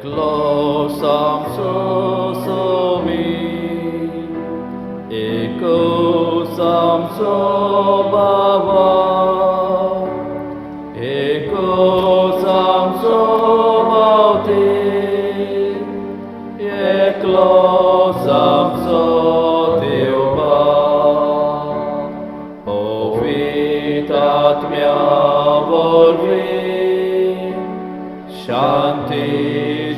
Eklosam somi, ekosam sobava, ekosam sobauti, eklosam sotiuba, ovitat mea vorbi, Shanti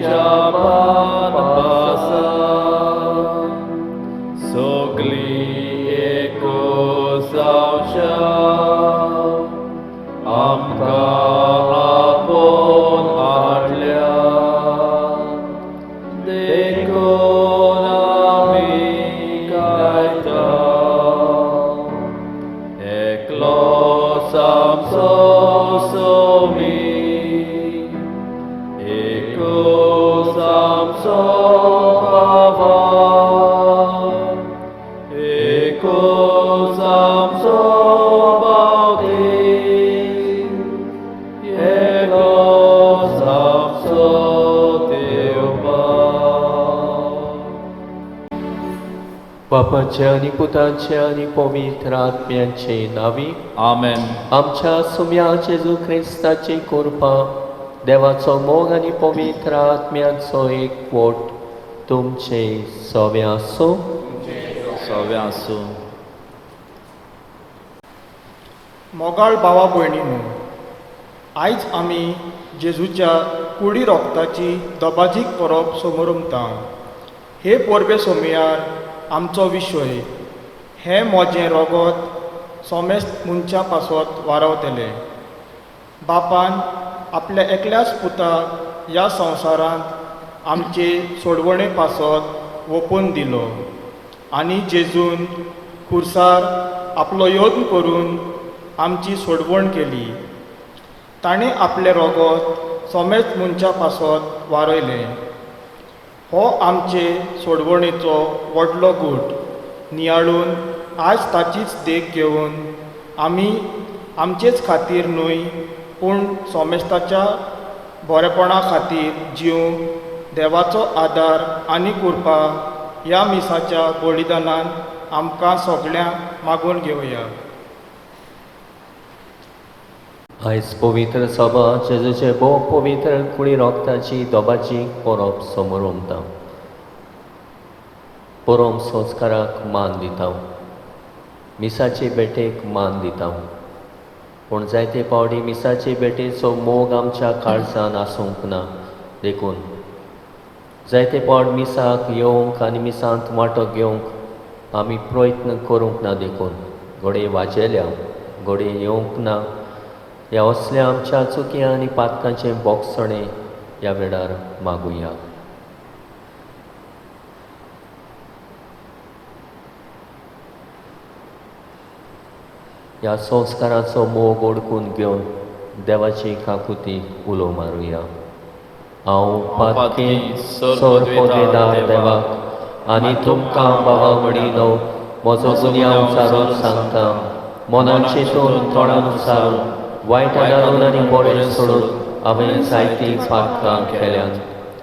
Japan Pasa Sogli Eko Saucha Amka Apon Arlia Dekonami Kaita Eklosam Sosomi Ekosam sobava, ekosam sobauti, ekosam sotiupa. बापाचे आणि पुताचे आणि पवित्र आत्म्याचे नावी Amen. आमच्या सुम्या जेजू ख्रिस्ताची कृपा देवाचो मोग आणि पवित्र आत्म्याचो एकवट तुमचे सवे आसूं. सवे आसूं. मोगाळ भावा भयणींनो, आयज आमी जेजूच्या कुडी रोगताची दबाजीक परब समोरुमता. हे परबे सोमयार आमचो विशय हें मोजें रोगत सोमेस्त मनशा पासत वारवतलें. बापान आपल्या एकल्याच पुताक ह्या संवसारांत आमचे सोडवणे पासत ओपून दिलो आनी जेजून खुर्सार आपलो यत्न करून आमची सोडवण केली. ताणें आपलें रोगत सोमेस्त मनशा पासत वारयलें. हो आमचे सोडवणेचो व्हडलो गूट नियाळून आज ताचीच देख घेवन आमी आमचेच खातीर न्हय पूण सोमेस्ताच्या बरेपणा खातीर जिवंक देवाचो आदार आनी कृपा ह्या मिसाच्या बलिदानान आमकां सगळ्यांक मागून घेवया. आयज पवित्र सभा जेजूचे भोव पवित्र कुडी रोगताची दोबाची परब समोरुमता. परम संस्काराक मान दिता, मिसाचे बेटेक मान दिता. पूण जायते पावटी मिसाचे बेटेचो मोग आमच्या काळजान आसूंक ना देखून जायते पावट मिसाक येवंक आनी मिसांत वांटो घेवंक आमी प्रयत्न करूंक ना देखून घोडे वाजयल्या घोडे येवंक ना. ह्या असल्या आमच्या चुकी आनी पातकांचे बोगसणे ह्या वेळार मागुया. ह्या संस्काराचो मोग ओळखून घेवन देवाची काकुती उलो मारुया. हांव पातकी सर्वोदयदार देवाक आनी तुमकां बाबा म्हणिनो म्हजो गुन्यांव उचारून सांगता. मनान चिंतून तोंडान उचारून वायट आदारून आनी बरें सोडून हांवें जायतीं पातकां केल्यांत.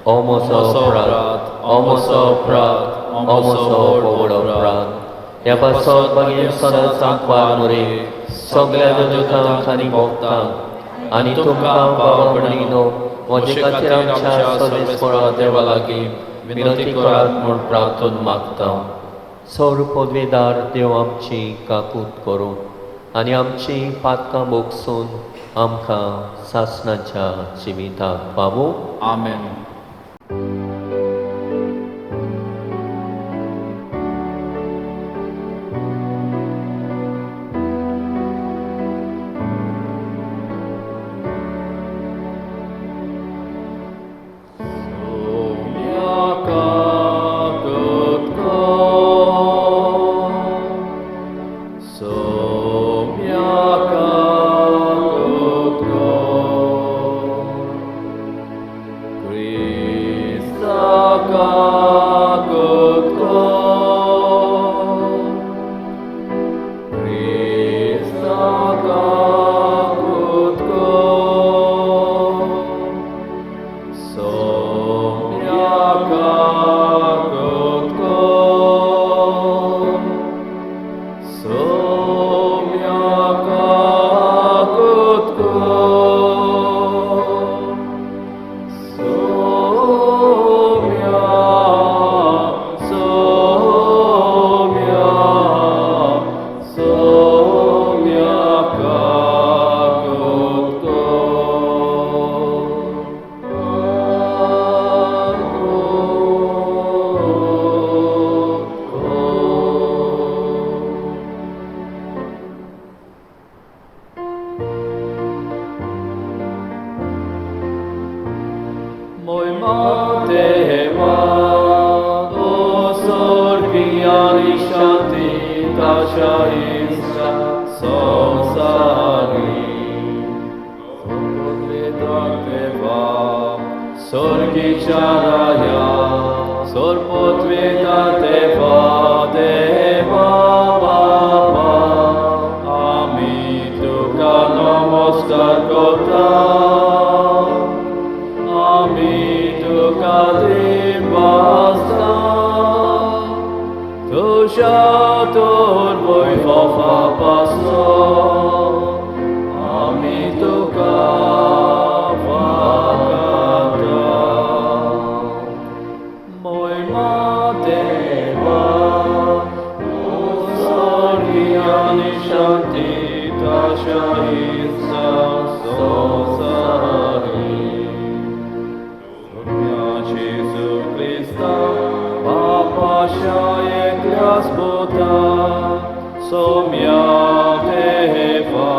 हो म्हजो अपराध, हो म्हजो अपराध, हो म्हजो व्हड अपराध. ह्या पासत बागेन सदांच आंकवार मुरे सगळ्या दुतांक आनी भोगतांक आनी तुमकां बाबा म्हणिनो म्हजे खातीर आमच्या सर्वेस्परा देवा लागीं विनंती करात म्हूण प्रार्थून मागता. सौर पदवेदार देव आमची काकूत करूं आनी आमची पातकां बोगसून आमकां सासणाच्या जिविताक पावूं. Amen. Soumya विचाराया सोरपोत्वेता देवा देवा बाबा आम्ही तुका नमस्कार करता आम्ही तुका दिवसा तुझ्या तोर वैभवा पासून आम्ही तुका Somia Deva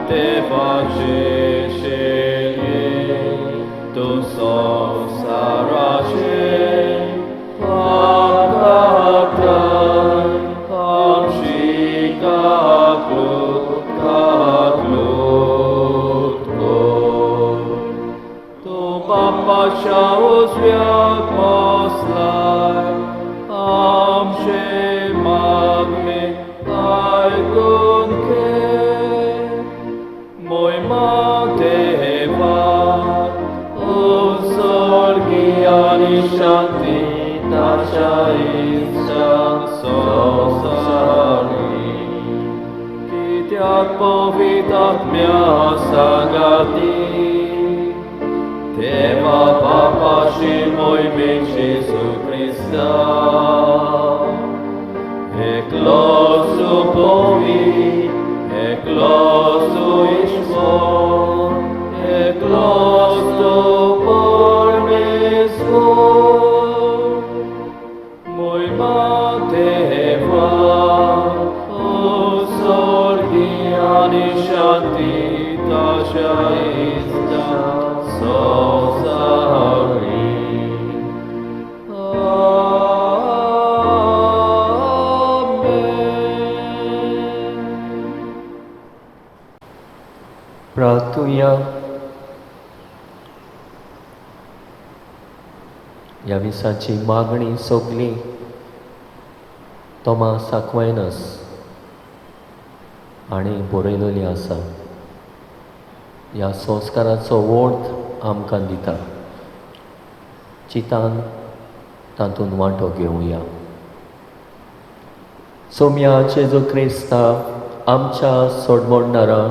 Deva Jesheli Tu Saraje Pagatan Amshika Klutko Tu Papa Shaus Viak Moslai Amshe Magme Aigunke Moi Mateva Usorgiani Shanti Tashaisa Sosari Kitiat Povitat Mya Sagati Deva Papa Shimoi Min Jesu Christa Eklosu povi, eklosu ishmor, eklosu pormesmor. Moi mateva, usorgiani shanti tashaista sosari. प्रार्थूया. ह्या विसाची मागणी सगळी तोमास आक्वायनस हाणें बरयलेली आसा. ह्या संस्काराचो वोर्थ आमकां दिता. चितान तातूंत वांटो घेवया. सोम्या जेजू क्रिस्ता आमच्या सोडमोडणारा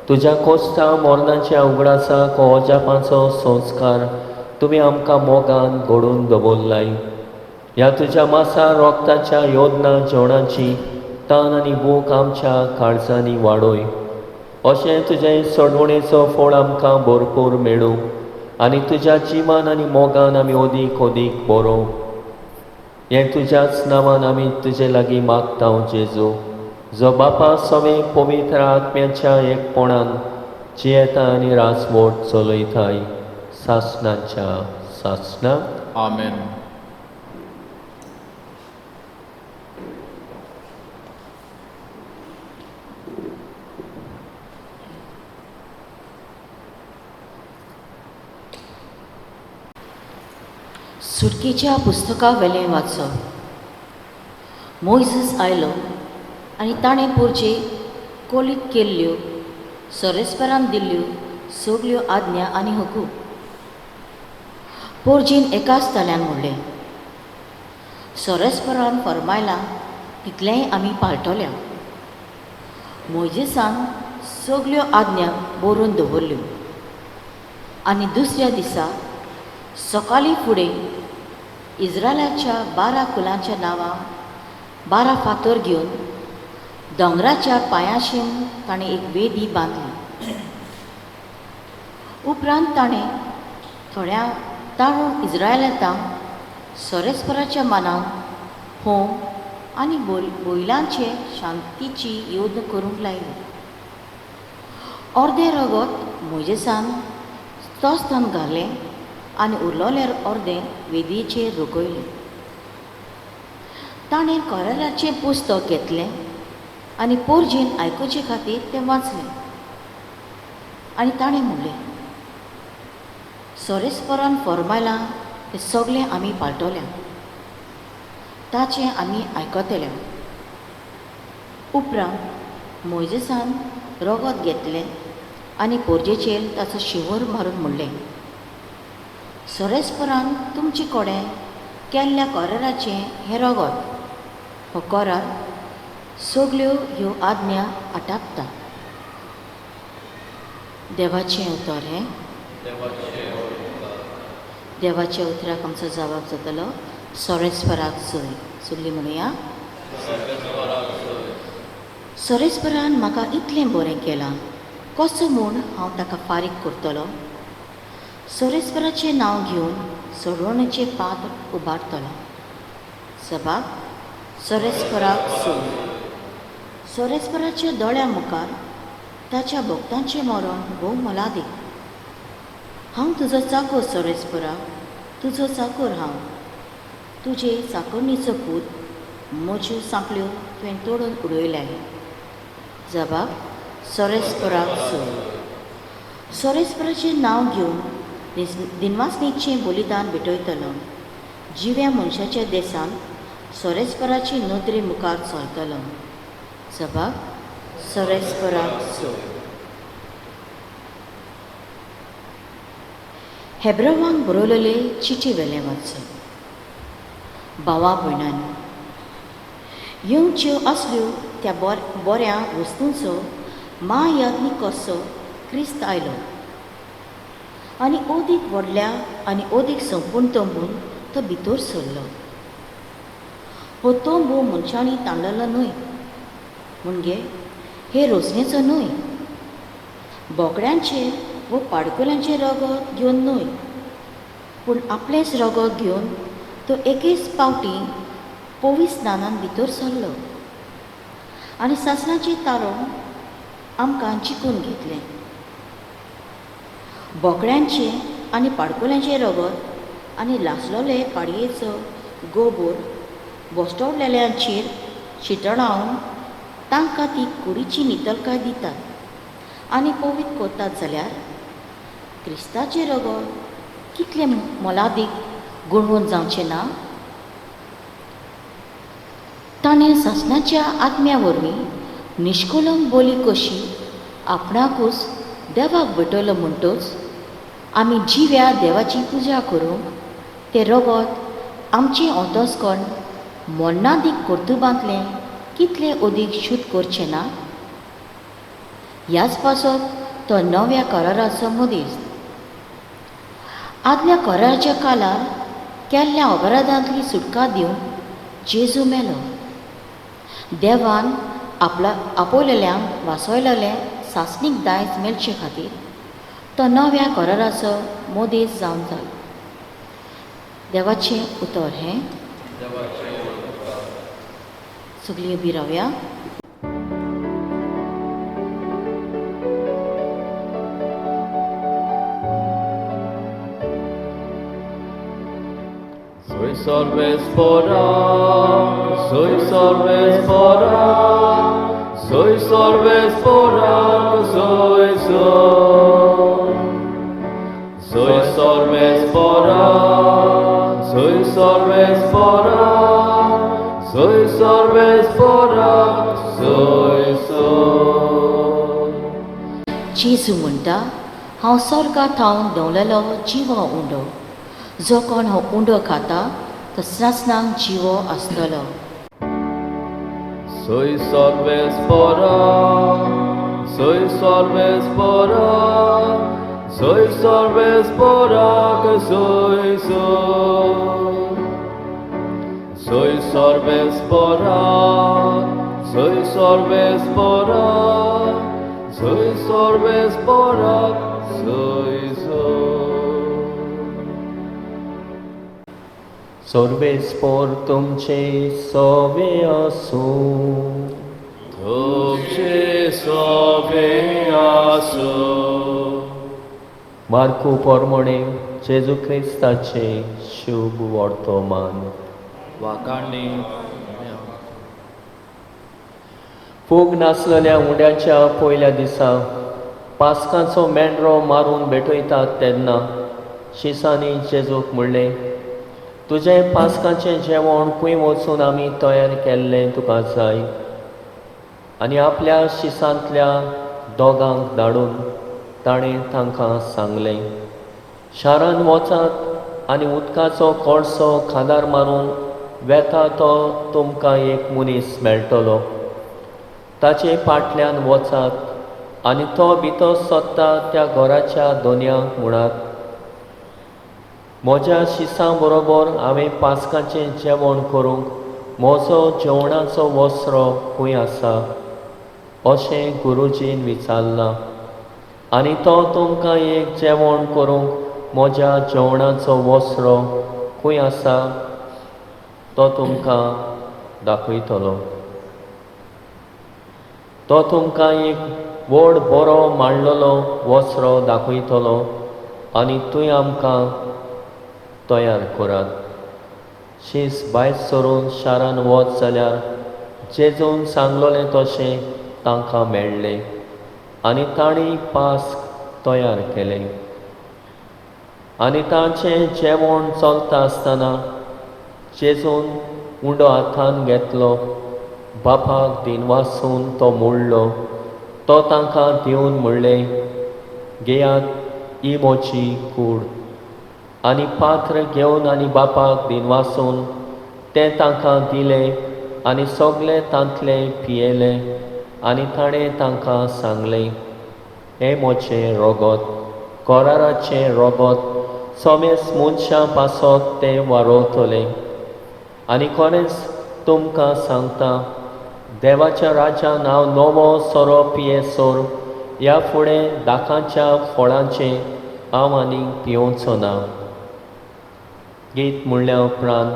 तुज्या कोस्ता मोर्नाच्या उगडासाक हो जापाचो संस्कार तुमी आमकां मोगान घडोवन दवरलाय. ह्या तुज्या मासा रोगताच्या योजना जेवणाची तान आनी भूक आमच्या काळजांनी वाडोय. अशें तुजे सोडवणेचो फळ आमकां भरपूर मेळूं आनी तुज्या जिमान आनी मोगान आमी ओदीक ओदीक बरो. हें तुज्याच नांवान आमी तुजे लागीं मागता जेजू, जो बापा सवे पवित्र आत्म्याच्या एकपणान जियेता आनी राजवट चलयताय सासणाच्या सासणां. आमेन. सुटकेच्या पुस्तका वेलें वाचप. मोइसेस आयलो आनी ताणें पोरचे कोलीत केल्ल्यो सोरेस्परान दिल्ल्यो सगल्यो आज्ञा आनी हकूक पोरजीन एकाच ताल्यान म्हणलें. सोरेस्परान फरमायलां तितलेंय आमी पाळटल्या. मोइसेसान सगल्यो आज्ञा बरोवन दवरल्यो आनी दुसऱ्या दिसा सकाळीं फुडें इस्रायलाच्या 12 कुलांच्या नांवां 12 फातर घेवन दोंगराच्या पांयाशीम ताणें एक वेदी बांदली. उपरांत ताणें थोड्या ताळो इस्रायलांतांक सोरेस्पराच्या मानान होम आनी बोयलांचे शांतीची योद्ध करूंक लायली. अर्दें रगत मोइसेसान तोस्तान घालें आनी उरलोलें अर्दें वेदयेचेर रोखयलें. ताणें कोराराचें पुस्तक घेतलें आनी पोरजीन आयकुचे खातीर तें वाचलें. आनी ताणें म्हणलें, सोरेस्परान फरमायलां तें सगळें आमी पाळटल्या, ताचें आमी आयकतल्या. उपरांत मोइजेसान रगत घेतलें आनी पोरजेचेर ताचो शिवर मारून म्हणलें, सोरेस्परान तुमचे कडेन केल्ल्या कराराचें हें रगत. हो करार सगल्यो ह्यो आज्ञा आटापता. देवाचें उतर हें. देवाच्या उतराक आमचो जबाब जातलो, सोरेस्पराक सोय. सगळीं म्हणुया, सोरेस्परान म्हाका इतलें बरें केलां, कसो म्हूण हांव ताका फारीक करतलो. सोरेस्पराचें नांव घेवन सोडवणेचें पात्र उबारतलो. जबाब, सोरेस्पराक सोय. सोरेस्पराच्या दोळ्या मुखार ताच्या भक्तांचें मरण भोव मोलादीक. हांव तुजो चाकर सोरेस्परा, तुजो चाकर हांव. तुजे चाकरणीचो पूत म्हज्यो सांपल्यो तुवें तोडून उडयल्याय. जबाब, सोरेस्पराक सोय. सोरेस्पराचें नांव घेवन दिनवासनीचें बलिदान भेटयतलो. जिव्या मनशाच्या देसान सोरेस्पराची नदरे मुखार चलतलो. जबाब, सोरेस्पराक सोय. हेब्रोवांक बरोवलेले चिटी वेले वाचय. भावा भयणांनी, येवच्यो असल्यो त्या बऱ्या वस्तूंचो महायाज्ञी कसो क्रिस्त आयलो आनी ओदीक व्हडल्या आनी ओदीक संपूर्ण तंबून तो भितर सरलो. हो तंबू मनशांनी ताणलेलो न्हय, म्हणजे हे रोजनेचो न्हय. बोकड्यांचेर वो पाडकुल्यांचें रगत घेवन न्हय, पूण आपलेंच रगत घेवन तो एकेच पावटी पवित्र स्नानान भितर सरलो आनी सासणाची तारण आमकां जिखून घेतलें. बोकड्यांचें आनी पाडकुल्यांचें रगत आनी लासलोले पाडयेचो गोबोर बोस्टोवलेल्यांचेर शिटणावन तांकां ती कुडीची नितळकाय दितात आनी पवित्र करतात जाल्यार क्रिस्ताचें रगत कितलें मोलादीक गुणवून जावचें ना. ताणें सासणाच्या आत्म्या वरवीं निश्कलंक बोली कशी आपणाकूच देवाक भेटयलो म्हणटच आमी जिव्या देवाची पुजा करूंक तें रगत आमचें अंतस्करण मोन्नादीक कर्तुबांतलें कितलें अदीक शुद्ध करचें ना. ह्याच पासत तो नव्या कराराचो मदीस. आदल्या कराराच्या काळार केल्ल्या अपराधांतली सुटका दिवंक जेजू मेलो. देवान आपयलेल्यांक वासयलेलें सासणीक दायज मेळचे खातीर तो नव्या कराराचो मोदेस जावन जालो. देवाचें उतर हें. सगळीं उबी रावया. Soy solves pora, soy solves pora, soy solves pora, soy sol. Soy solves pora, soy solves pora, soy solves pora, soy sol. जेजू म्हणटा, हांव स्वर्गांत थावन देंवलेलो जिवो उंडो. जो कोण हो उंडो खाता तो सासणांक जिवो आसतलो. Soy solves pora, soy solves pora, soy solves pora, que soy sol. Soy solves pora, soy solves pora, soy solves pora, soy sol. Sorbe spor तुमचे सोबे आसूं. तुमचे सोबे आसूं. मार्कू पोरमोणे जेजू क्रिस्ताचे शुभ वर्तमान. वाकाणणी फूग नासलेल्या उंड्याच्या पयल्या दिसा पास्कांचो मेंढरो मारून भेटयतात तेन्ना शिसांनी जेजूक म्हणलें, तुजें पास्काचें जेवण खंय वचून आमी तयार केल्लें तुका जाय. आनी आपल्या शिसांतल्या दोगांक धाडून ताणें तांकां सांगलें, शारान वचात आनी उदकाचो कोळसो खांदार मारून वेता तो तुमकां एक मनीस मेळटलो. ताचे फाटल्यान वचात आनी तो भितर सोदता त्या घराच्या दोनयांक म्हणात, म्हज्या शिसां बरोबर हांवें पास्काचें जेवण करूंक म्हजो जेवणाचो वस्रो खंय आसा अशें गुरुजीन विचारलां. आनी तो तुमकां एक जेवण करूंक म्हज्या जेवणाचो वस्रो खंय आसा तो तुमकां दाखयतलो. तो तुमकां एक व्हड बरो मांडलेलो वस्रो दाखयतलो आनी थंय आमकां तयार करात. शीस भायर सरून शारान वच जाल्यार जेजून सांगलोलें तशें तांकां मेळ्ळें आनी तांणी पास्क तयार केलें. आनी तांचें जेवण चलता आसतना जेजून उंडो हातान घेतलो, बापाक दिनवासून तो मोडलो, तो तांकां दिवन म्हणलें, घेयात, ही म्हजी कूड. आनी पात्र घेवन आनी बापाक दिनवासून तें तांकां दिलें आनी सगळे तांतले पियेले. आनी ताणें तांकां सांगलें, हें म्हजें रगत, कराराचें रगत, सोमेस मनशां पासत तें वारोवतलें. आनी खरेंच तुमकां सांगता, देवाच्या राज्यान हांव नवो सोरो पियेसोर ह्या फुडें दाखांच्या फळांचें हांव आनीक पिवोचो ना. गीत म्हणल्या उपरांत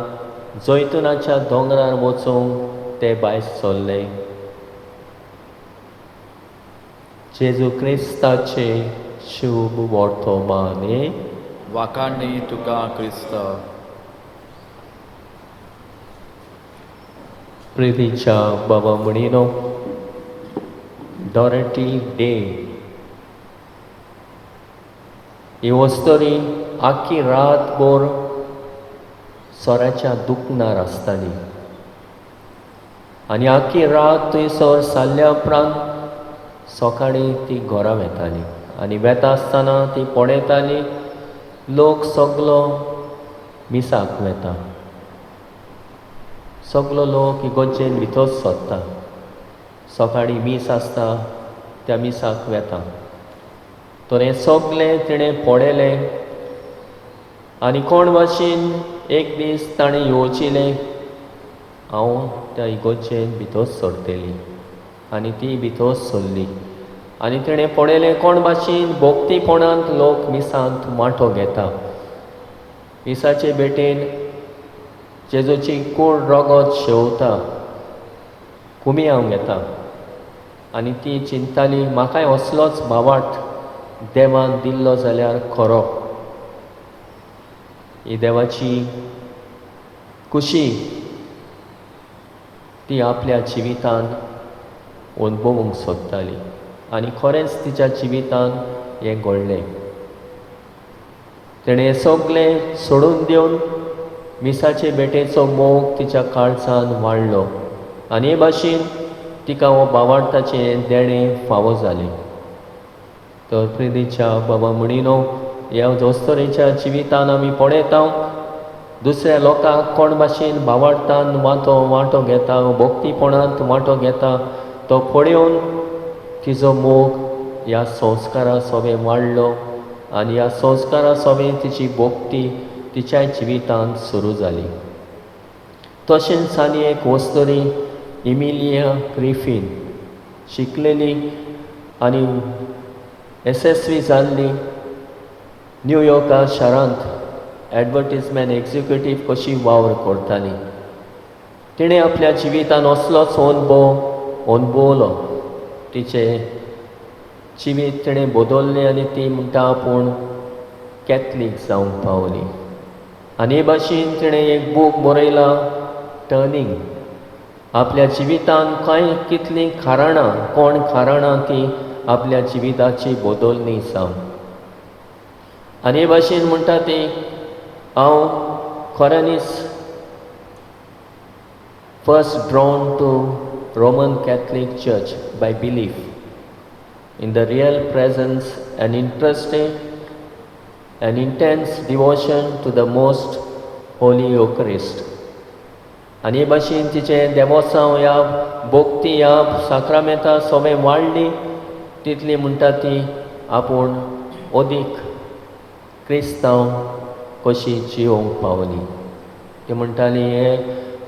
जैतुनाच्या दोंगरार वचूंक ते भायर सरले. जेजू क्रिस्ताचे शुभ वर्तमाने. वाखाणणी तुका क्रिस्त. प्रितीच्या बाबा म्हणिनो, डॉरेटी डे ही वस्तोरी आख्खी रातभर सोऱ्याच्या दुखणार आसताली आनी आख्खी रात थंयसर सारल्या उपरांत सकाळीं ती घरा वेताली आनी वेता आसतना ती पडयताली. लोक सगलो मिसाक वेता, सगलो लोक इगोर्जेन भितर सोदता. सकाळीं मीस आसता त्या मिसाक वेता. तर हें सगलें तिणें पडयलें आनी कोण भाशेन एक दीस ताणें येवचिलें, हांव त्या इगोर्जेन भितर सरतली. आनी ती भितर सरली आनी तिणें पडयलें कोण भाशेन भोक्तीपणांत लोक मिसांत वांटो घेता. मिसाचे भेटेन जेजूची कूड रगत शेवता, कुमियांव घेता. आनी ती चिंताली, म्हाकाय असलोच भावार्थ देवान दिल्लो जाल्यार खरो. ही देवाची खुशी ती आपल्या जिवितान अनुभवूंक सोदताली आनी खरेंच तिच्या जिवितान हें घडलें. तिणें सगलें सोडून दिवन मिसाचे भेटेचो मोग तिच्या काळजान वाडलो आनी हे भाशेन तिका हो भावार्थाचें देणें फावो जालें. तर प्रितीच्या बाबा म्हणिनो, ह्या जोस्तोरेच्या जिवितान आमी पळयता दुसऱ्या लोकांक कोण भाशेन भावार्थान वांटो घेता, भोक्तीपणांत वांटो घेता, तो पळयोवन तिजो मोग ह्या संस्कारा सोबें वाडलो आनी ह्या संस्कारा सोबें तिची भोक्ती तिच्या जिवितांत सुरू जाली. तशेंच आनी एक वस्तोरी इमिलिया ग्रिफीन, शिकलेली आनी यशस्वी जाल्ली, न्यूयॉर्का शारांत एडवर्टिजमेंट एक्झिक्युटीव कशी वावर करताली. तिणें आपल्या जिवितान असलोच अनुभवलो. तिचें जिवीत तिणें बदल्लें आनी ती म्हणटा आपूण कॅथलीक जावंक पावली. आनी हे भाशेन तिणें एक बूक बरयला, टर्निंग. आपल्या जिवितान कितलीं कारणां, कोण कारणां ती आपल्या जिविताची बदलली जावन. आनी हे भाशेन म्हणटा ती, हांव खऱ्यांनीच first drawn to Roman Catholic Church by belief in the real presence and interested and intense devotion to the most holy Eucharist. आनी हे भाशेन तिचें देवोत्सव ह्या भोक्ती ह्या साक्रामेंतां सगळें वाडली तितली म्हणटा ती आपूण ओदीक क्रिस्तांव कशी जियोंक पावली. ती म्हणटाली हे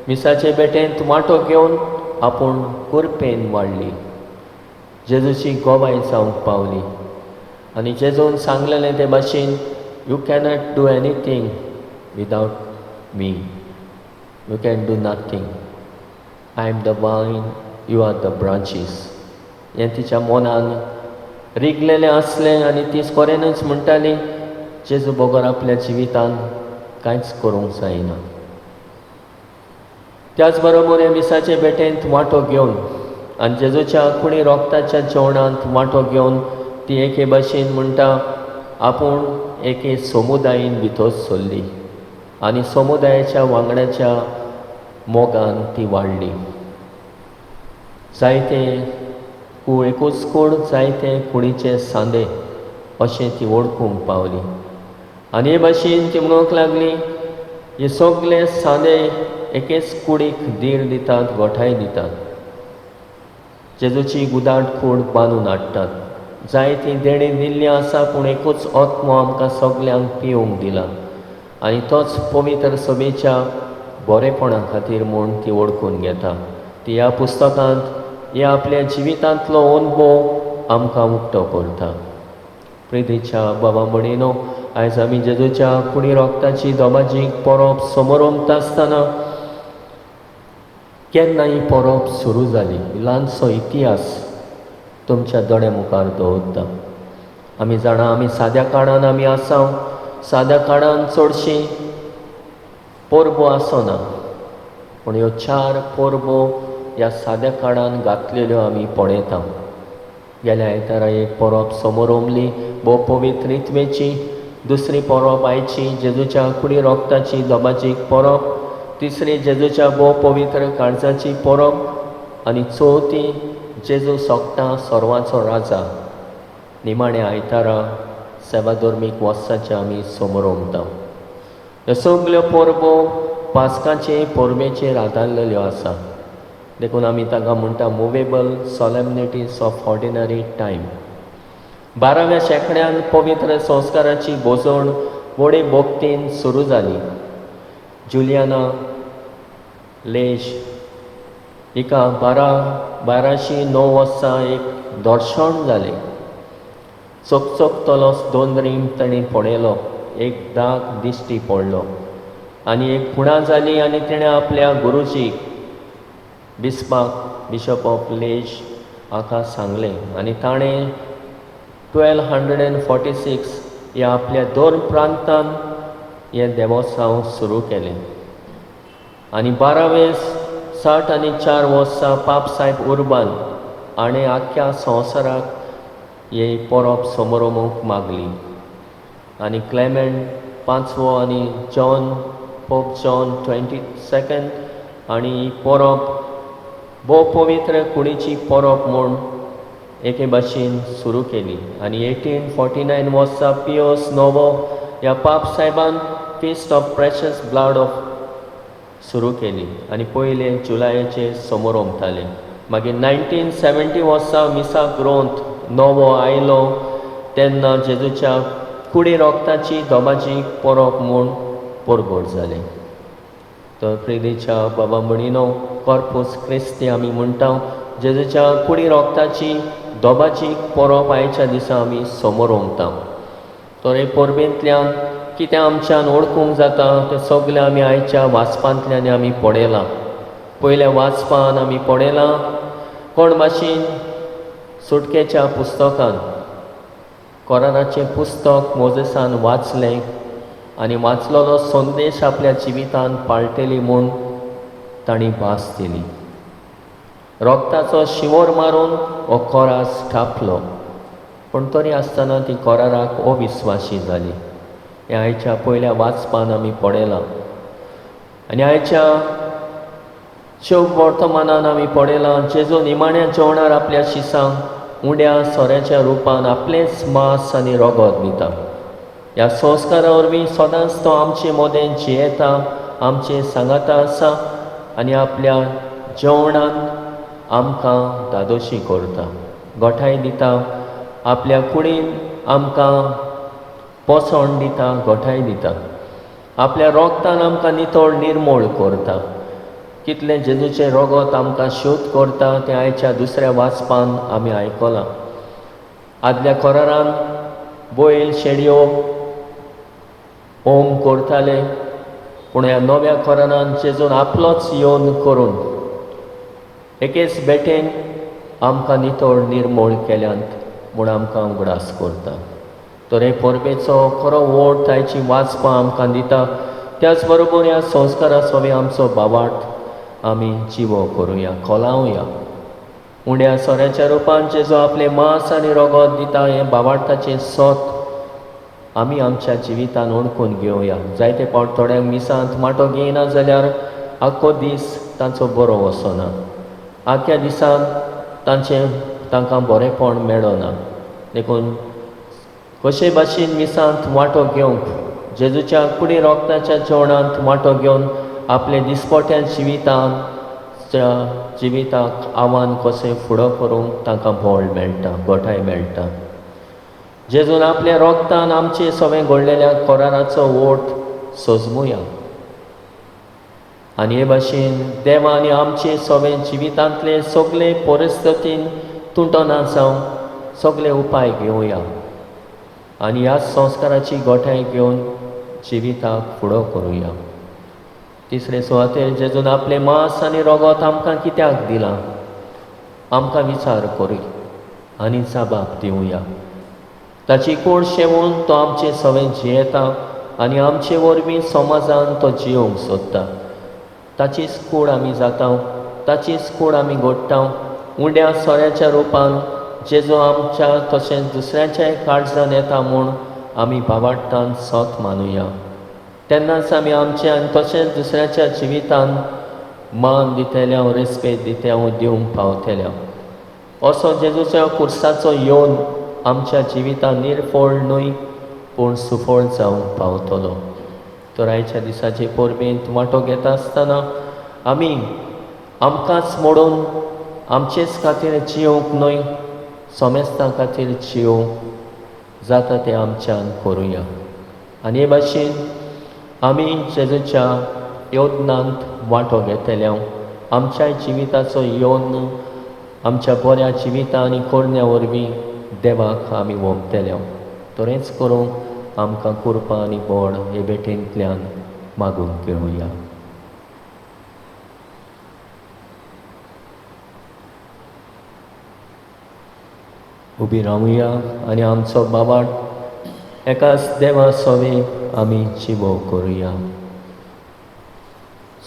मिसाचे बेटेंत वांटो घेवन आपूण कुरपेन वाडली, जेजूची गोबाय जावंक पावली. आनी जेजून सांगलेलें ते भाशेन you cannot do anything without me, you can do nothing, I am the vine, you are the branches. हें तिच्या मनान रिगलेलें आसलें आनी ती खरेंच म्हणटाली जेजू बगर आपल्या जिवितान कांयच करूंक जायना. त्याच बरोबर हे मिसाचे बेटेंत वांटो घेवन आनी जेजूच्या कुडी रोगताच्या जेवणांत वांटो घेवन ती एके भाशेन म्हणटा आपूण एके समुदायान भितर सरली आनी समुदायाच्या वांगड्याच्या मोगान ती वाडली. जायते एकूच कूड जायते कुडीचे सांदे अशें ती ओळखूंक पावली. आनी हे भाशेन ती म्हणूंक लागली हे सगळे सांदे एकेच कुडीक धीर दितात, गोठाय दितात, जेजूची गुदाट कूड बांदून हाडटात. जायती देणी दिल्ली आसा पूण एकूच आत्मो आमकां सगल्यांक पिवंक दिला आनी तोच पवित्र सभेच्या बरेपणा खातीर म्हूण ती ओळखून घेता. ती ह्या पुस्तकांत हे आपल्या जिवितांतलो अनुभव आमकां उक्तो करता. प्रितीच्या बाबा भयणीनो, आयज आमी जेजूच्या कुडी रोगताची दोबाजीक परब समोरंत आसतना केन्ना ही परब सुरू जाली ल्हानसो इतिहास तुमच्या दोळे मुखार दवरता. आमी जाणा आमी साद्या काळान आमी आसा, साद्या काळान चडशी परबो आसना, पूण ह्यो 4 परबो ह्या साद्या काळान घातलेल्यो आमी पळयता. गेल्या आयतारा एक परब समोर उमली भोव पवित्र रित्वेची, दुसरी परब आयची जेजूच्या कुडी रोगताची दोबाजीक परब, तिसरी जेजूच्या भोव पवित्र काळजाची परब आनी चवथी जेजू सोगता सर्वांचो राजा निमाणे आयतारा सेवाधर्मीक वर्साचे आमी समोर उमता. ह्यो सगल्यो परबो पास्काचे परबेचेर आदारलेल्यो आसा. देखून आमी ताका म्हणटा मुवेबल सॉलेमनिटीज ऑफ ऑर्डिनरी टायम. 12व्या शेंकड्यान पवित्र संस्काराची बोजवण व्हडे भोक्तीन सुरू जाली. जुलियाना लेश हिका 1209 वर्सा एक दर्शण जालें. चकचकतलो 2 रीम ताणें पळयलो, एक दाग दिश्टी पडलो आनी एक खुणा जाली आनी तिणें आपल्या गुरुजीक बिशप ऑफ लेश हाका सांगलें आनी ताणें 1246 ह्या आपल्या 2 प्रांतान हें देवोत्सव सुरू केलें. आनी 12वें 60 आनी 4 वर्सां पाप साहेब उर्बान हाणें आख्या संवसाराक ही परब समोरमूक मागली. आनी क्लेमेंट 5वो आनी पोप जॉन 22 हाणीं ही परब भोव पवित्र कुडीची परब म्हूण एके भाशेन सुरू केली. आनी 1849 वर्सा पियोस नवो ह्या पाप साहेबान feast of precious blood of सुरू केली आनी पयले जुलायाचेर समोर उमताले. मागीर 1970 वर्सा मिसा ग्रोंथ नवो आयलो तेन्ना जेजूच्या कुडी रोगताची दोबाजीक परब म्हूण परबोड जालें. तर प्रितीच्या बाबा भयणीनो, कॉर्पूस क्रिस्ती आमी म्हणटा जेजूच्या कुडी रोगताची दोबाजीक परब आयच्या दिसा आमी समोर उमता. तर हे परबेंतल्यान कितें आमच्यान ओळखूंक जाता तें सगलें आमी आयच्या वाचपांतल्यान आमी पळयलां. पयल्या वाचपान आमी पळयलां कोण भाशेन सुटकेच्या पुस्तकान कोरानाचें पुस्तक मोजेसान वाचलें आनी वाचलेलो संदेश आपल्या जिवितान पाळटली म्हूण तांणी भास दिली. रोगताचो शिवोर मारून हो कोरास ठापलो, पूण तरी आसतना ती कोराराक अविस्वाशी जाली. हे आयच्या पयल्या वाचपान आमी पळयलां. आनी आयच्या शुभ वर्तमानान आमी पळयलां जेजू निमाण्या जेवणार आपल्या शिसांक उंड्या सोऱ्याच्या रुपान आपलेंच मांस आनी रगत दिता. ह्या संस्कारा वरवीं सदांच तो आमचे मोदें जियेता, आमचे सांगाता आसा आनी आपल्या जेवणान आमकां दादोशी करता, गोठाय दिता. आपल्या कुडीन आमकां पोसण दिता, गोठाय दिता. आपल्या रोगतान आमकां नितळ निर्मळ करता. कितलें जेजूचें रगत आमकां शुद्ध करता तें आयच्या दुसऱ्या वाचपान आमी आयकलां. आदल्या कोरारान बैल शेडयो होम करताले, पूण ह्या नव्या कोरारान जेजून आपलोच येवन करून एकेच बेटेन आमकां नितळ निर्मळ केल्यांत म्हूण आमकां उगडास करता. तर हे परबेचो खरो ओट आयची वाचपां आमकां दिता. त्याच बरोबर ह्या संस्कारा सोबी आमचो बाबार्थ आमी जिवो करुया, खोलावया. उंड्या सोऱ्याच्या रुपान जेजू आपले मांस आनी रगत दिता हें बाबार्थाचें सोत आमी आमच्या जिवितान ओळखून घेवया. जायते फावट थोड्यांक मिसांत माटो घेयना जाल्यार आख्खो दीस तांचो बरो वचना, आख्या दिसान तांकां बरेंपण मेळना. देखून कशे भाशेन मिसांत वांटो घेवंक, जेजूच्या कुडी रोगताच्या जेवणांत वांटो घेवन आपले दिसपट्या जिविताक आव्हान कशें फुडो करूंक तांकां बळ मेळटा, गोठाय मेळटा. जेजून आपल्या रोगतान आमचे सगळें घडलेल्या कोराराचो ओट सजमुया आनी हे भाशेन देवान आमचे सगळें जिवितांतले सगळे परिस्थितीन तुटना जावं सगळे उपाय घेवया आनी ह्या संस्काराची गोठाय घेवन जिविताक फुडो करुया. तिसरे सुवातेर जेजून आपले मांस आनी रगत आमकां कित्याक दिलां आमकां विचार करूया आनी जबाब दिवया. ताची कूड शेवून तो आमचे सगळें जियेता आनी आमचे वरवीं समाजान तो जियोंक सोदता. ताचीच कूड आमी जाता, ताचीच कूड आमी घडटा. उंड्या सोऱ्याच्या रुपान जेजू आमच्या तशेंच दुसऱ्याच्याय काळजान येता म्हूण आमी बाबार्थान सोत मानुया. तेन्नाच आमी आमच्या आनी तशेंच दुसऱ्याच्या जिवितान मान दितेल्या, रेस्पेद दिवंक पावतल्या. असो जेजूच्या कुर्साचो येवन आमच्या जिवितान निर्फळ न्हय पूण सुफळ जावंक पावतलो. तर आयच्या दिसाचे परबेंत वांटो घेता आसतना आमी आमकांच मोडून आमचेच खातीर जियोंक न्हय, सोमेस्तां खातीर जियोंक जाता तें आमच्यान करुया. आनी हे भाशेन आमी जेजूच्या योजनांत वांटो घेतल्या आमच्या जिविताचो योन आमच्या बऱ्या जिविता आनी करण्या वरवीं देवाक आमी वोगतल्या. तर हेंच करूंक आमकां कृपा आनी बळ हे भेटेंतल्यान मागूंक घेवया. उबी रावुया आनी आमचो बाबार्थ एकाच देवा सोबी आमी जिवो करुया.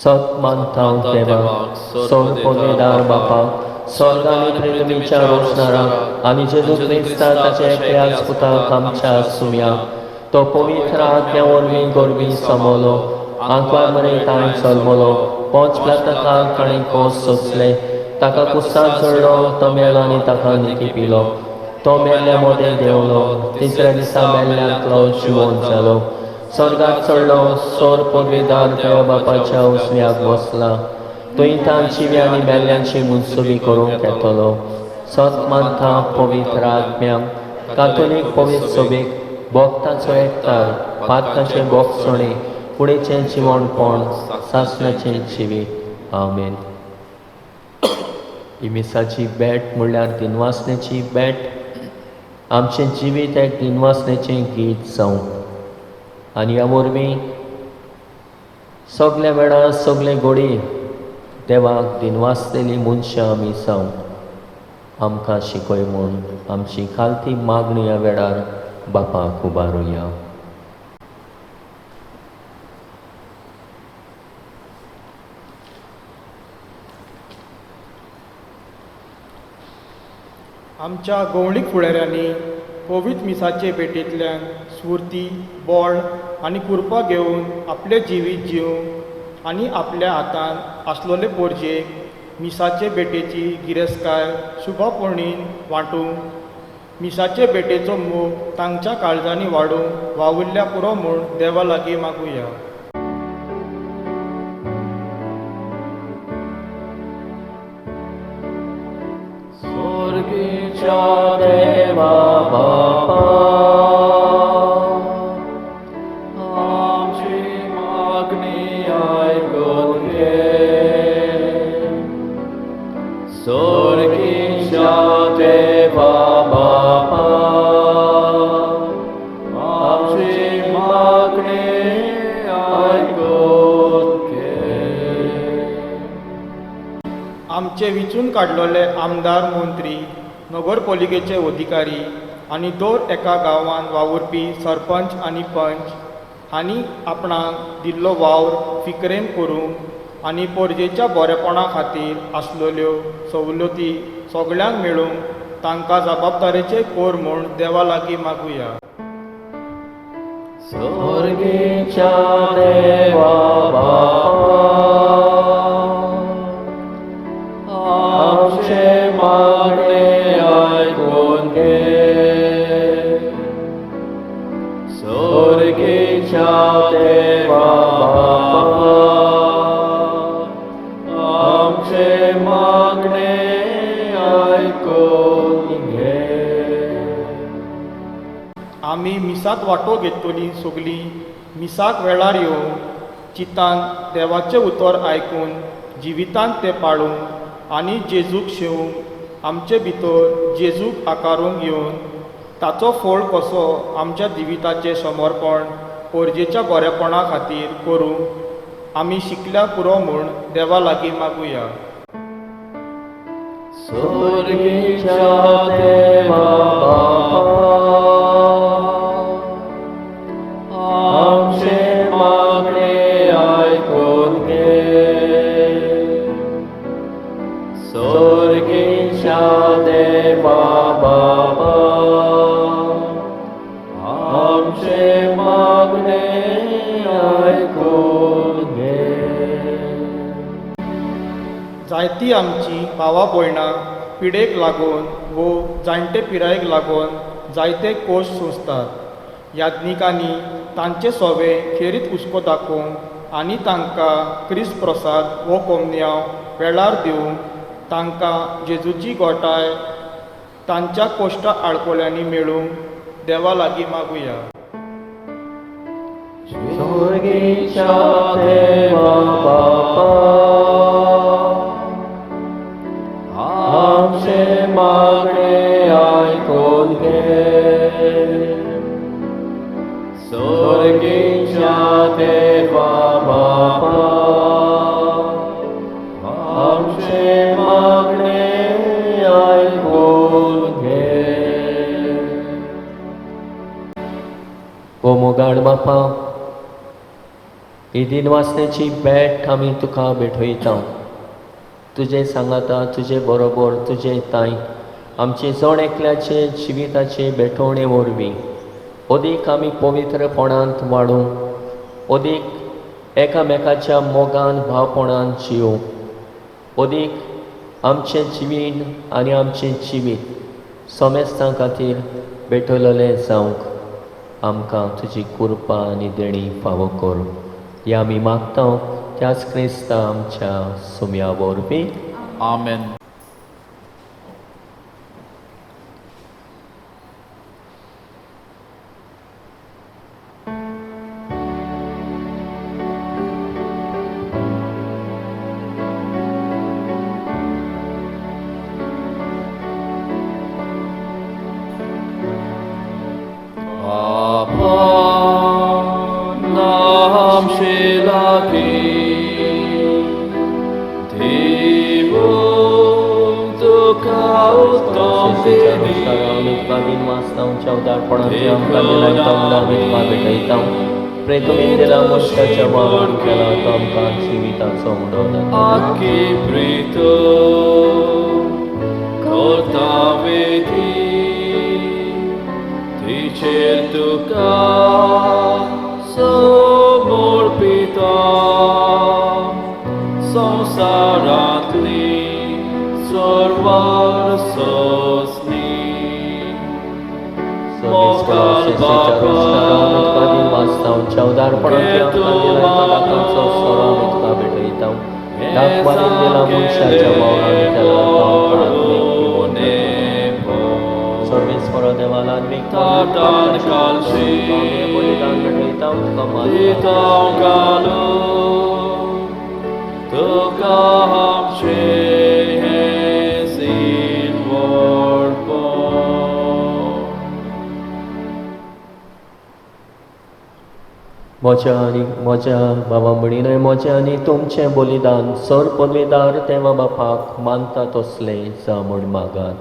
सत मानता देवाक, सोड पोगेदार बापाक, स्वर्गानी पृथ्वीच्या रोशनारा आनी जेजू क्रिस्ता ताच्या एकल्याच पुताक आमच्या सुम्या तो पवित्र आत्म्या वरवीं गोरवीं समोलो, आंकवार मरे ताणें चलमलो, पोंच प्लाताकाक ताणें कोस सोंसले, ताका कुस्तार चडलो, तो मेलो आनी ताका निकी पिलो. तो मेल्ल्या मोदें देंवलो, तिसऱ्या दिसा मेल्ल्यांतलो जिवंत जालो, स्वर्गाक चडलो, सोर पदवीदार देवा बापाच्या उजव्याक बसला. थंय तांची आनी मेल्ल्यांची मुनसुबी करूंक येतलो. सत मानता पवित्र आत्म्याक, कातोलीक पवित्र सोबीक, भक्तांचो एकठांय, पातकाचें भोगसणे, कुडीचें जिवणपण, सासणाचें जिवीत. आमेन. ही मिसाची भेट म्हणल्यार दिनवासनेची भेट. आमचें जिवीत एक दिनवासनेचें गीत जावं आनी ह्या वरवीं सगल्या वेळार सगळे घडी देवाक दिनवासलेली मनशां आमी जावं आमकां शिकय म्हूण आमची खालती मागणी ह्या वेळार बापाक उबारुया. आमच्या गवळीक फुडाऱ्यांनी पवित्र मिसाचे भेटेंतल्यान स्फूर्ती, बळ आनी कृपा घेवन आपले जिवीत जिवंक आनी आपल्या हातान आसलोले पोरजेक मिसाचे बेटेची गिरेस्कार शुभपणीन वांटूंक मिसाचे बेटेचो मोग तांच्या काळजांनी वाडूंक वावुरल्या पुरो म्हूण देवा लागीं मागुया. स्वर्गीच्या देवा बापा, आमची मागणी आयकून घे. स्वर्गीच्या देवा बापा, आमची मागणी आयकून घे. आमचे विचून काडलोले आमदार मंत्री नगरपालिकेचे अधिकारी आनी दर एका गांवांत वावुरपी सरपंच आनी पंच हांणी आपणाक दिल्लो वावर फिकरेन करूंक आनी पोरजेच्या बरेपणा खातीर आसलेल्यो सवलती सगळ्यांक मेळूंक तांकां जबाबदारेचे कोर म्हूण देवा लागीं मागुया. स्वर्गीच्या देवा बापा, आमचे मागणे आयकून घे. स्वर्गीच्या देवा बापा, आमचे मागणे आयकून घे. आमी मिसाक वांटो घेतली सगळीं मिसाक वेळार येवंक चितान देवाचें उतर आयकून जिवितांत तें पाळूंक आनी जेजूक शेवूंक आमचे भितर जेजूक आकारूंक येवन ताचो फळ कसो आमच्या जिविताचें समर्पण पोरजेच्या बरेपणा खातीर करूंक आमी शिकल्या पुरो म्हूण देवा लागीं मागुया. स्वर्गीच्या देवा बापा, आमचे मागणे आयकून घे. स्वर्गीच्या देवा बापा, आमचे मागणे आयकून घे. जायतीं आमची भावा भयणां पिडेक लागून वो जाणटे पिरायेक लागून जायते कोश सोंसतात. याज्ञिकांनी तांचे सोवे खेरीत हुस्को दाखोवंक आनी तांकां क्रिस्त प्रसाद वो कोमन्याव वेळार दिवंक तांकां जेजूची गोठाय तांच्या कोश्टा आळकोल्यांनी मेळूंक देवा लागीं मागुया. स्वर्गीच्या देवा बापा, आमचे मागणे आयकून घे. स्वर्गीच्या देवा बापा, आमचे मागणे आयकून घे. ओ मोगाड बापा, ही दिनवासनेची भेट आमी तुका भेटयता. तुजे सांगाता तुजे बरोबर तुजे ताई आमचे जण एकल्याचे जिविताचे भेटोवणे वरवीं अदीक आमी पवित्रपणांत वाडूं, अदीक एकामेकाच्या मोगान भावपणान जियोवंक, अदीक आमचें जिवीन आनी आमचें जिवीत सोमेस्तां खातीर भेटलेलें जावंक आमकां तुजी कृपा आनी देणी फावो कर. हे आमी मागता त्याच क्रिस्ता आमच्या सुम्या वरवीं. आमेन. प्रेतुमीन दिला मोक्षाच्या वावर केला तो आमकां जिविताचो उडो आख्खी प्रीत करता वेधी तिचेर तुका समर्पिता. संसारांतली सर्वार सोसनी सर्वेस्वरा देवाला Tatan kalsi Itau kalu Tukaham shehesin warpo म्हज्या बाबा म्हणिनय म्हजें आनी तुमचें बलिदान सर पदवेदार देवा बापाक मानता तसलें जा म्हूण मागात.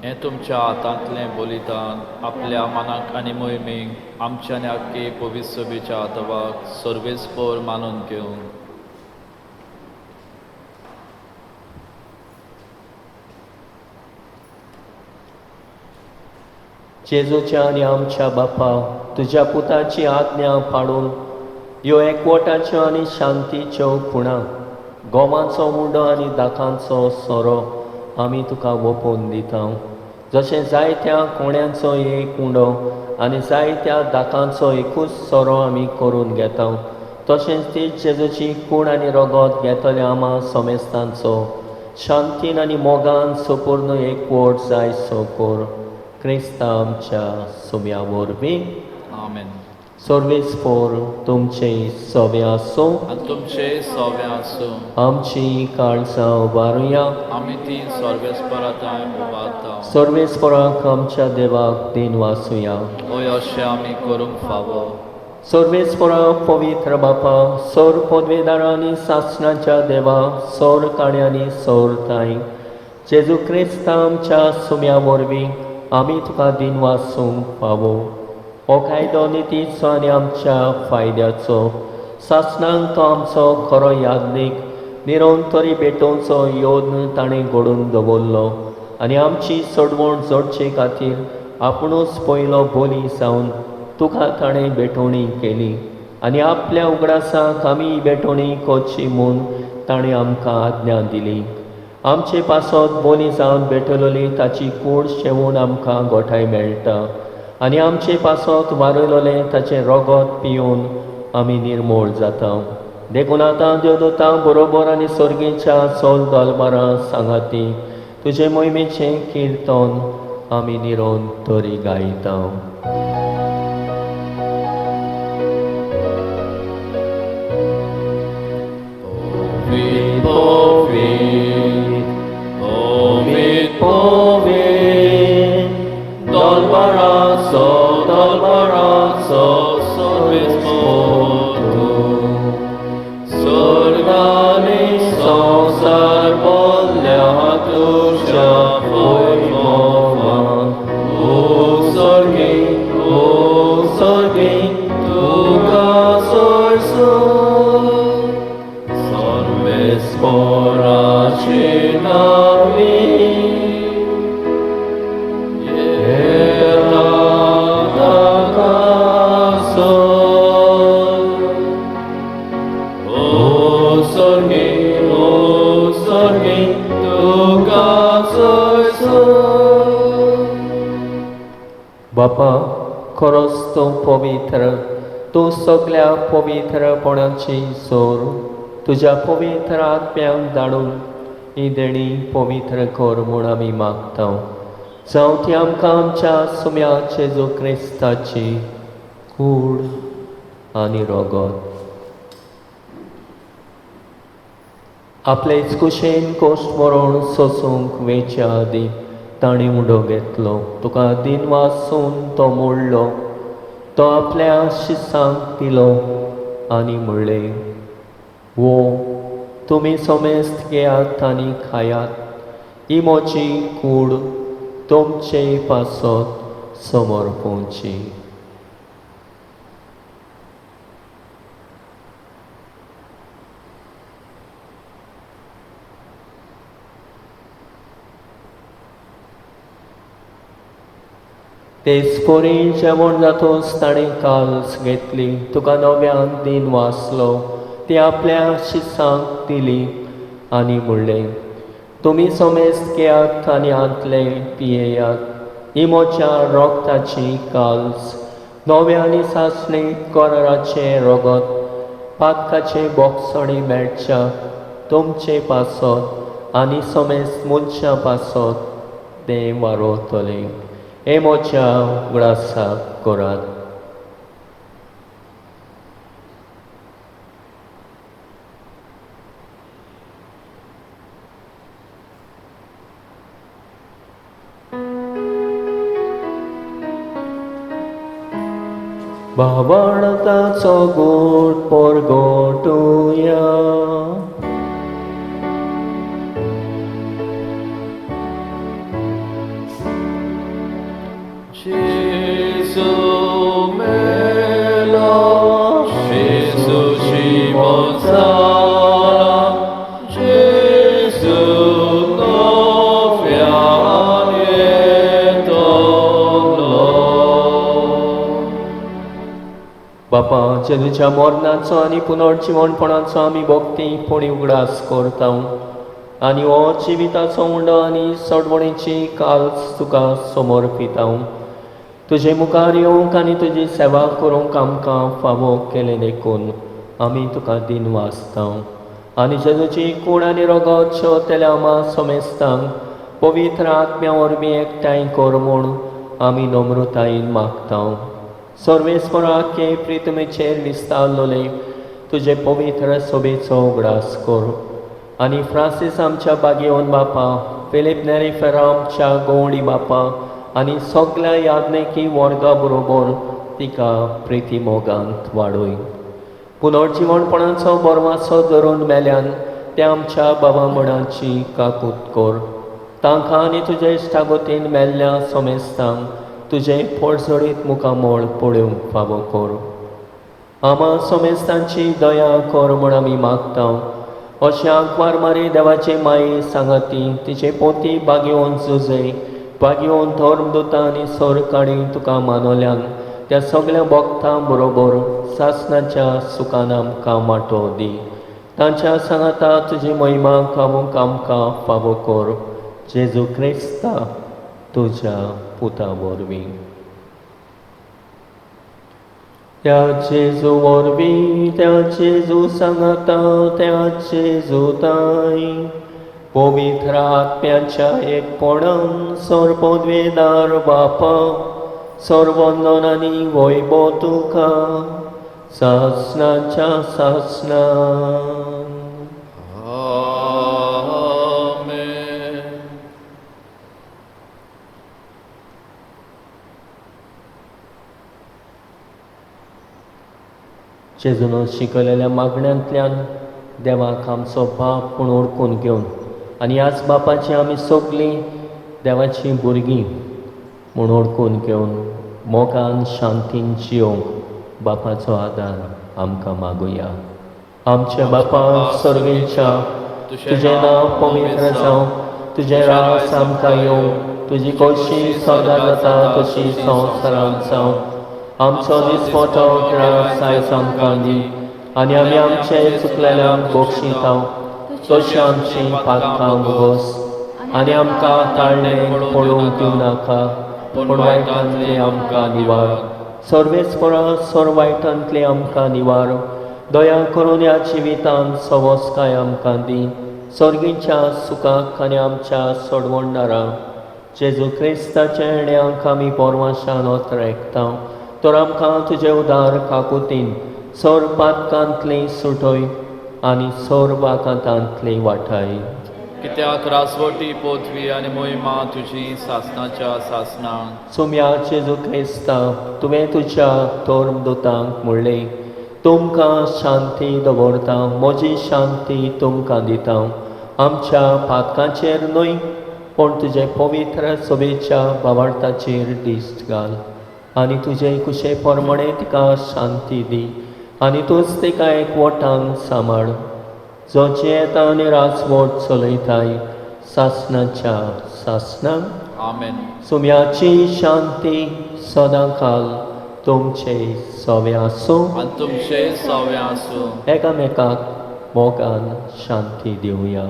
हें तुमच्या हातांतलें बलिदान आपल्या मनाक आनी मोहिमेक आमच्या आनी आख्खे पवित्र सभेच्या आत्वाक सर्वेस्पर मानून घेवन जेजूच्या आनी आमच्या बापा तुज्या पुताची आज्ञा पाळून ह्यो एकवटाच्यो आनी शांतीच्यो खुणा गोमाचो मुंडो आनी दाखांचो सोरो आमी तुका ओपोवन दिता. जशें जायत्या कोण्यांचो एक उंडो आनी जायत्या दाखांचो एकूच सोरो आमी करून घेता, तशेंच ती जेजूची खूण आनी रगत घेतल्या आमा समेस्तांचो शांतीन आनी मोगान संपूर्ण एकवट जायसो कोर. क्रिस्ता आमच्या सुम्या वरवीं आमेन. सर्वेस्पर तुमचे सवे आसूं आनी तुमचे सवे आसूं. आमची काळजां उबारुया. आमी ती सर्वेस्पराताय उबारता. सर्वेस्पराक आमच्या देवाक दिन वासुया. ओय अशें आमी करूंक फावो. सर्वेस्परा पवित्र बापा सर पदवेदारांनी सासणाच्या देवा सौर काण्यांनी सौर ताई जेजू क्रिस्ता आमच्या सुम्या वरवीं आमी तुका दिन वासूंक फावो. हो कायदो नितीचो आनी आमच्या फायद्याचो सासणांक तो आमचो खरो यादनीक निरंतरी भेटोवचो योद्न ताणें घडोवन दवरलो आनी आमची सोडवण जोडचे खातीर आपुणूच पयलो बोली जावन तुका ताणें भेटोवणी केली आनी आपल्या उगडासाक आमी भेटोवणी करची म्हूण ताणें आमकां आज्ञा दिली. आमचे पासत बोली जावन भेटलोली ताची कूड शेवून आमकां गोठाय मेळटा आनी आमचे पासत वारयलोलें ताचें रगत पिवन आमी निर्मोळ जाता. देखून आतां देवदूतां बरोबर आनी सर्गेच्या सोल दलबारां सांगाती तुजे मोहिमेचें किर्तन आमी निरंतरी गायता. Dolbarazo, sorvespo tu. Sorgane संसार बोल्या तुझ्या वैभवान. ओ सर्गे तुका सोयसून सर्वेस्पराचे नावे बापा खरोच तूं पवित्र, तूं सगळ्या पवित्रपणाची सोर तुज्या पवित्र आत्म्याक धाडून ही देणी पवित्र कर म्हूण आमी मागता. जावं ती आमकां आमच्या सुम्या जेजू क्रिस्ताची कूड आनी रगत आपलेच कुशेन कोश्ट मरण सोसूंक वेच्या आदी ताणें उडो घेतलो. तुका दिन वासून तो मोडलो, तो आपल्या शिसांक दिलो आनी म्हणलें, वो तुमी समेस्त घेयात आनी खायात, ही म्हजी कूड तुमचे पासत समर्पोवची. तेच पोरी जेवण जातोच ताणें काल्स घेतली, तुका नव्यान दिन वासलो, ती आपल्या शिसांक दिली आनी म्हणलें, तुमी समेस्त घेयात आनी आंतले पियेयात, ही म्हज्या रोगताची काल्स, नवे आनी सासणे कोराचे रगत, पातकाचे बोगसणे मेळच्या तुमचे पासत आनी समेस्त मनशा पासत तें वारोतलें. हे म्हज्या उगडासाक करात. भावार्थाचो गोड परगटुया. Jesu melo, Jesu Shimon Sala, Jesu nowianie toglo. बापा, जेजूच्या मरणाचो आनी पुनर्जीवनपणाचो आमी भक्तीपणी उगडास करता आनी हो जिविताचो उंडो आनी सडवणेची काल्स तुका समर्पिता. तुजे मुखार येवंक आनी तुजी सेवा करूंक आमकां फावो केलें देखून आमी तुका दिन वाचता आनी जेजूची कूड आनी रगत शेवतेल्या आमा समेस्तांक पवित्र आत्म्या वरवीं एकठांय कर म्हूण आमी नम्रतायेन मागता. सर्वेस्पराके प्रितमेचेर विस्तारलोले तुजे पवित्र सभेचो उगडास कर आनी फ्रांसीस आमच्या बागेवन बापा, फिलीप नेरी फेरा आमच्या गवंडी बापा आनी सगळ्या याज्ञिकी वर्गा बरोबर तिका प्रिती मोगांत वाडय. पुनर्जीवनपणाचो बरवासो धरून मेल्यान त्या आमच्या बाबा मणाची काकूत कर. तांकां आनी तुज्या इश्टागतीन मेल्ल्या समेस्तांक तुजे पडसडीत मुखामोळ पळोवंक फावो कर. आमा समेस्तांची दया कर म्हूण आमी मागता. अशें आंकवार मारी देवाचे माये सांगाती तिचे पोती बागेवन झुजय, बागेवन धर्मदुतां आनी सरकाडी तुका मानवल्यान त्या सगळ्या भक्तां बरोबर सासणाच्या सुखान आमकां माटो दी. तांच्या सांगाता तुजी महिमा खावूंक आमकां फावो कर. जेजू क्रिस्ता तुज्या पुता वरवीं. त्या जेजू वरवीं, त्या जेजू सांगाता, त्या जेजू ताई पवित्र आत्म्याच्या एकपणान सर्वोद्वेदार बापा, सर्वंदन आनी वैभव तुका सासणाच्या सासणान. जेजून शिकयलेल्या मागण्यांतल्यान देवाक आमचो बाप म्हूण ओळखून घेवन आनी ह्याच बापाची आमी सगळीं देवाची भुरगीं म्हूण ओळखून घेवन मोगान शांतीन जियोंक बापाचो आदार आमकां मागुया. आमचे बापा सर्वेच्या, तुजें नांव पवित्र जावं, तुजें रास आमकां येवं, तुजी कशी सदा जाता तशी संवसारांत जावं. आमचो दिसपतो त्रास आयज आमकां दी आनी आमी आमचे चुकलेल्यांक बक्षिता तशी आमची पातकां भोगोस आनी आमकां ताळणें पडूंक दिवं नाका, पूण वायटांतले आमकां निवार. सर्वेस्परा सर वायटांतले आमकां निवार. दया करून ह्या जिवितांत सवस्काय आमकां दी. सर्गीच्या सुखाक आनी आमच्या सडवणदारां जेजू क्रिस्ताच्या येण्याक आमी परवाशान ओतरेकता. तर आमकां तुजे उदार काकुतीन सर पातकांतली सुटय आनी सर वाकांतांतली वाटाय. कित्याक रासवटी पोथवी आनी मोहिमा तुजी सासणाच्या सासणान. सुम्या जेजू क्रिस्ता, तुवें तुज्या धर्मदुतांक म्हणलें, तुमकां शांती दवरता, म्हजी शांती तुमकां दिता. आमच्या पातकांचेर न्हय पूण तुजे पवित्र सभेच्या भावार्थाचेर दिश्ट घाल आनी तुजे कुशे प्रमाणे तिका शांती दी आनी तूंच तिका एकवटांक सांबाळ. जो येता आनी रासवट चलयताय सासणाच्या सासणां. आमेन. सुम्याची शांती सदां काल तुमचे सवे आसूं आनी तुमचे सवे आसूं. एकामेकाक मोगान शांती दिवया.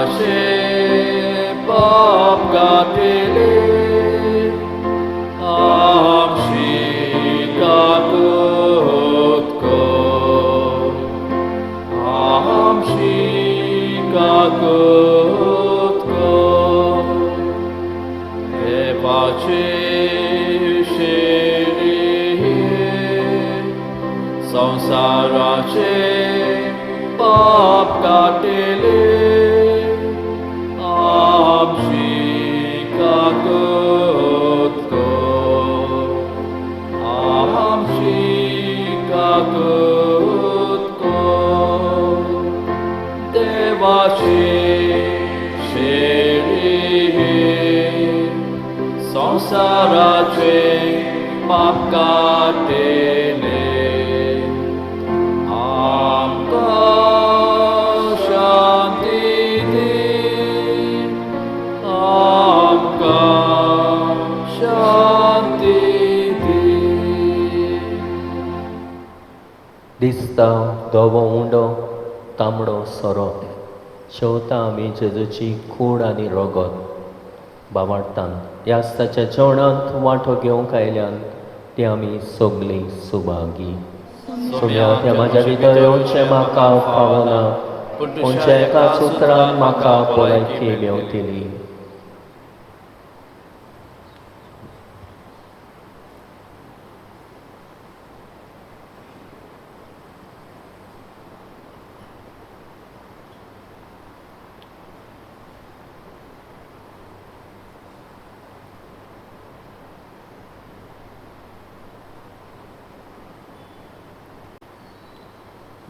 देवाचे पाप घातिले आमची काकूत कर आमची काकूत कर देवाचे संसाराचे पाप घातिले आमची काकूत कर आमची काकूत कर देवाची शेरी संसाराचे पाप घातिले दिसता धवो उंडो तांबडो सोरो शेवता आमी जेजूची कूड आनी रगत बाबाडटान यास्ताच्या जेवणांत वांटो घेवंक आयल्यान ती आमी सगळीं सुभागी सुम्या त्या म्हाज्या भितर येवचें म्हाका फावना खंयच्या एका सुत्रान म्हाका भलायकी मेवतली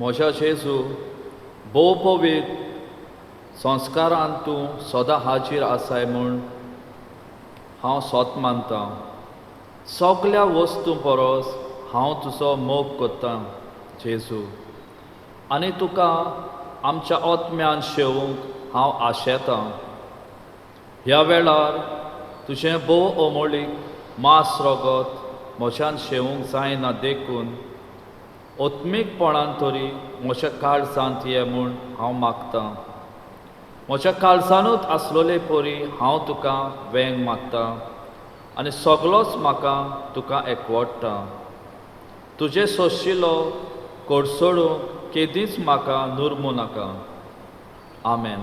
म्हज्या जेजू भोव पवित्र संस्कारांत तूं सदां हाजीर आसाय म्हूण हांव सोत मानतां सगळ्या वस्तू परस हांव तुजो मोग करतां जेजू आनी तुका आमच्या आत्म्यान शेवूंक हांव आशेतां ह्या वेळार तुजें भोव अमोलीक मास रगत म्हज्यान शेवूंक जायना देखून ओत्मीकपणान तरी म्हज्या काळजांत ये म्हूण हांव मागतां म्हज्या काळजांतूच आसलोले परी हांव तुका वेंग मागतां आनी सगळोच म्हाका तुका एकवटता तुजे सोशिलो कोडसोडूंक केदींच म्हाका नुरमू नाका आमेन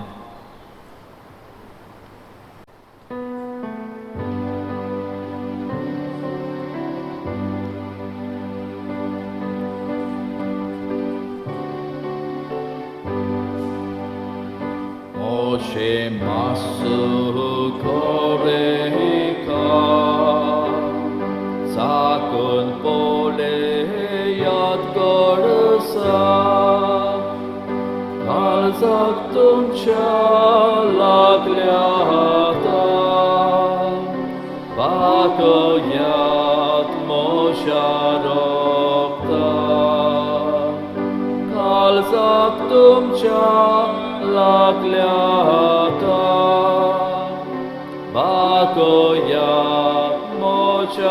Oce masu koreka sakun pole yad gorsa kalzak tumcha laglyata bako yad mosharokta kalzak tumcha Laglyata Bakoya Mocharokta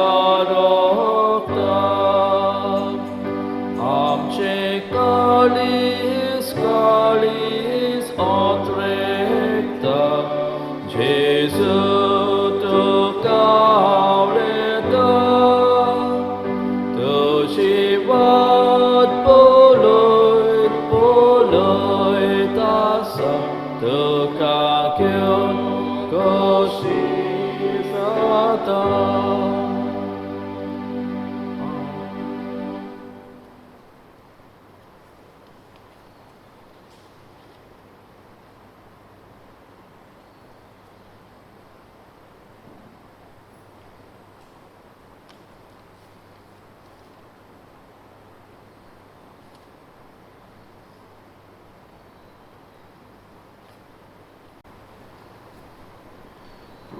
Amche kalis otrekta Jesu tu kaureta Tu shivat poloit Tu kakion koshizata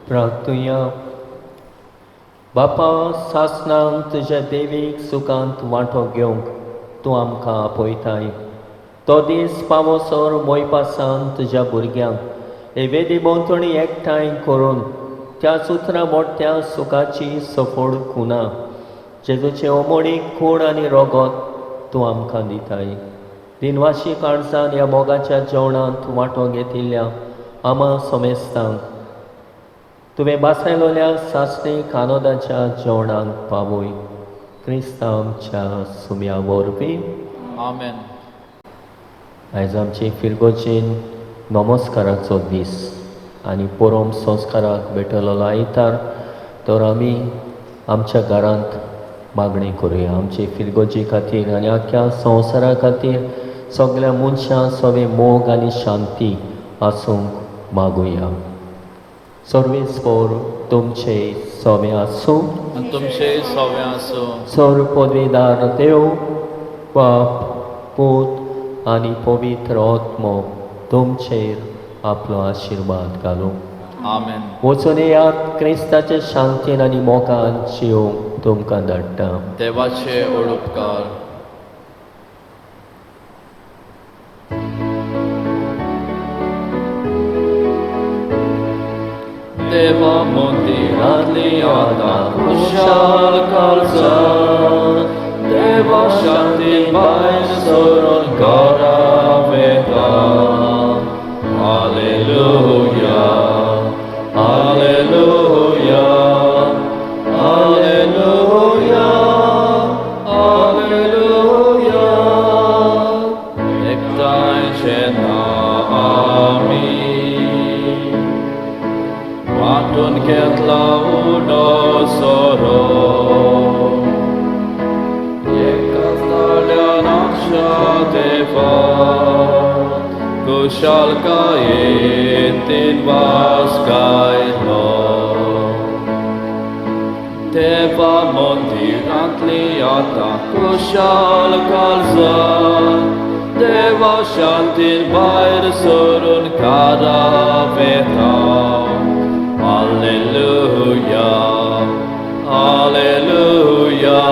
प्रार्थुया बापा सासणांत तुज्या देवीक सुखांत वांटो घेवंक तूं आमकां आपयताय तो दीस पावसोर मोयपासान तुज्या भुरग्यांक हे वेदी भोंवतणी एकठांय करून त्या सुत्रा मोठ्या सुखाची सफोड खुना जेजूचे ओमोणीक खूण आनी रगत तूं आमकां दिताय दिनवाशी काळजान ह्या मोगाच्या जेवणांत वांटो घेतिल्ल्या आमा सोमेस्तांक तुवें बासायलोल्या सासणी कानोदाच्या जेवणाक पावय क्रिस्तांवच्या सुम्या वरवीं Amen. आयज आमची फिरगोचेन नमस्काराचो दीस आनी परम संस्काराक भेटलेलो आयतार तर आमी आमच्या घरांत मागणी करुया आमचे फिरगोजी खातीर आनी आख्या संवसारा खातीर सगळ्या मनशां सवे मोग आनी शांती आसूंक मागुया. सर्वेस्पर तुमचे सवे आसूं. आनी तुमचे सवे आसूं. सर पदवीदार देव बाप पूत आनी पवित्र आत्मो तुमचेर आपलो आशिर्वाद घालूं. Amen. वचून येयात क्रिस्ताचे शांतीन आनी मोगान जिवंक तुमकां धाडटा. देवाचे उपकार. देवा मंदिरांतली आतां खुशाल काळजा देवा शांतीन भायर सरून घरा वेता. हालेलुया हालेलुया हालेलुया हालेलुया. एकतांचे आमी वांटून घेतला उडो सोरो एकाच दाळ्यान आमच्या देवा कुशलकायेन तीन वास गायलो. देवा मंदिरांतली आतां कुशल काळजा देवा शांतीन भायर सरून घरा वेता. Hallelujah, hallelujah.